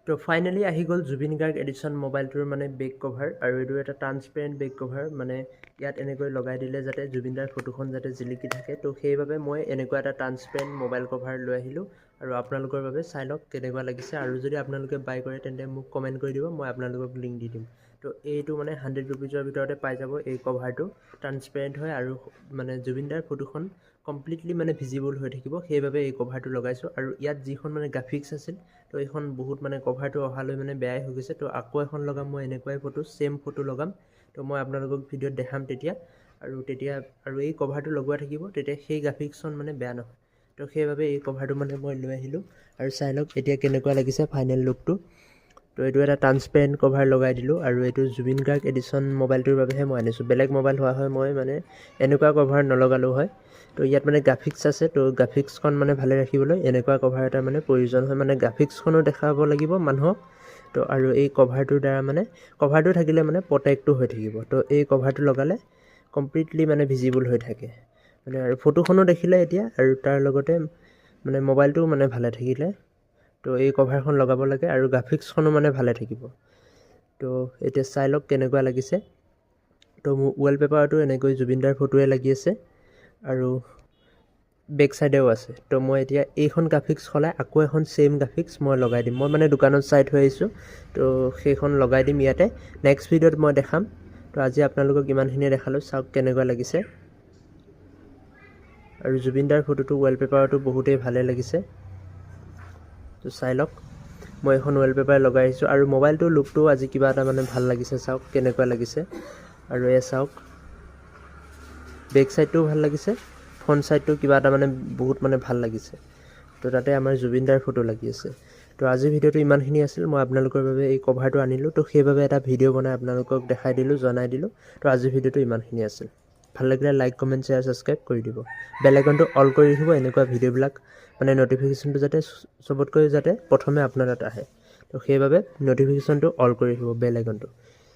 তো ফাইনেলি আহি গ'ল জুবিন গাৰ্গ এডিশ্যন মোবাইলটোৰ মানে বেক কভাৰ আৰু এইটো এটা ট্ৰান্সপেৰেণ্ট বেক কভাৰ মানে ইয়াত এনেকৈ লগাই দিলে যাতে জুবিনদাৰ ফটোখন যাতে জিলিকি থাকে তো সেইবাবে মই এনেকুৱা এটা ট্ৰান্সপেৰেণ্ট মোবাইল কভাৰ লৈ আহিলোঁ আৰু আপোনালোকৰ বাবে চাই লওক কেনেকুৱা লাগিছে আৰু যদি আপোনালোকে বাই কৰে তেন্তে মোক কমেণ্ট কৰি দিব মই আপোনালোকক লিংক দি দিম তো এইটো মানে 100 ৰুপিজৰ ভিতৰতে পাই যাব এই কভাৰটো ট্ৰান্সপেৰেণ্ট হয় আৰু মানে জুবিনদাৰ ফটোখন কমপ্লিটলি মানে ভিজিবল হৈ থাকিব সেইবাবে এই কভাৰটো লগাইছোঁ আৰু ইয়াত যিখন মানে গ্ৰাফিক্স আছিল তো এইখন বহুত মানে কভাৰটো অহালৈ মানে বেয়াই হৈ গৈছে তো আকৌ এখন লগাম মই এনেকুৱাই ফটো সেম ফটো লগাম তো মই আপোনালোকক ভিডিঅ'ত দেখাম তেতিয়া আৰু এই কভাৰটো লগোৱা থাকিব তেতিয়া সেই গ্ৰাফিক্সখন মানে বেয়া নহয় তো সেইবাবে এই কভাৰটো মানে মই লৈ আহিলোঁ আৰু চাই লওক এতিয়া কেনেকুৱা লাগিছে ফাইনেল লুকটো তো এইটো এটা ট্ৰান্সপেৰেণ্ট কভাৰ লগাই দিলোঁ আৰু এইটো জুবিন গাৰ্গ এডিশ্যন মোবাইলটোৰ বাবেহে মই আনিছোঁ বেলেগ মোবাইল হোৱা হয় মই মানে এনেকুৱা কভাৰ নলগালোঁ হয় তো ইয়াত মানে গ্ৰাফিক্স আছে তো গ্ৰাফিক্সখন মানে ভালে ৰাখিবলৈ এনেকুৱা কভাৰ এটা মানে প্ৰয়োজন হয় মানে গ্ৰাফিক্সখনো দেখাব লাগিব মানুহক তো আৰু এই কভাৰটোৰ দ্বাৰা মানে কভাৰটো থাকিলে মানে প্ৰটেক্টটো হৈ থাকিব তো এই কভাৰটো লগালে কমপ্লিটলি মানে ভিজিবল হৈ থাকে মানে আৰু ফটোখনো দেখিলে এতিয়া আৰু তাৰ লগতে মানে মোবাইলটোও মানে ভালে থাকিলে তো এই কভাৰখন লগাব লাগে আৰু গ্ৰাফিক্সখনো মানে ভালে থাকিব তো এতিয়া চাই লওক কেনেকুৱা লাগিছে তো মোৰ ৱালপেপাৰটো এনেকৈ জুবিনদাৰ ফটোৱে লাগি আছে আৰু বেক চাইডেও আছে তো মই এতিয়া এইখন গ্ৰাফিক্স সলাই আকৌ এখন সেম গ্ৰাফিক্স মই লগাই দিম মই মানে দোকানত চাই থৈ আহিছোঁ তো সেইখন লগাই দিম ইয়াতে নেক্সট ভিডিঅ'ত মই দেখাম তো আজি আপোনালোকক ইমানখিনিয়ে দেখালোঁ চাওক কেনেকুৱা লাগিছে আৰু জুবিনদাৰ ফটোটো ৱালপেপাৰটো বহুতেই ভালে লাগিছে তো চাই লওক মই এখন ৱালপেপাৰ লগাই আহিছোঁ আৰু মোবাইলটোৰ লুকটোও আজি কিবা এটা মানে ভাল লাগিছে চাওক কেনেকুৱা লাগিছে আৰু এয়া চাওক বেক চাইডটোও ভাল লাগিছে ফ্ৰণ্ট চাইডটো কিবা এটা মানে বহুত মানে ভাল লাগিছে তো তাতে আমাৰ জুবিনদাৰ ফটো লাগি আছে তো আজিৰ ভিডিঅ'টো ইমানখিনি আছিল মই আপোনালোকৰ বাবে এই কভাৰটো আনিলোঁ তো সেইবাবে এটা ভিডিঅ' বনাই আপোনালোকক দেখাই দিলোঁ জনাই দিলোঁ তো আজিৰ ভিডিঅ'টো ইমানখিনি আছিল ভাল লাগিলে লাইক কমেণ্ট শ্বেয়াৰ ছাবস্ক্ৰাইব কৰি দিব বেল আইকনটো অল কৰি ৰাখিব এনেকুৱা ভিডিঅ'বিলাক মানে ন'টিফিকেশ্যনটো যাতে চবতকৈ যাতে প্ৰথমে আপোনাৰ তাত আহে তো সেইবাবে ন'টিফিকেশ্যনটো অল কৰি ৰাখিব বেল আইকনটো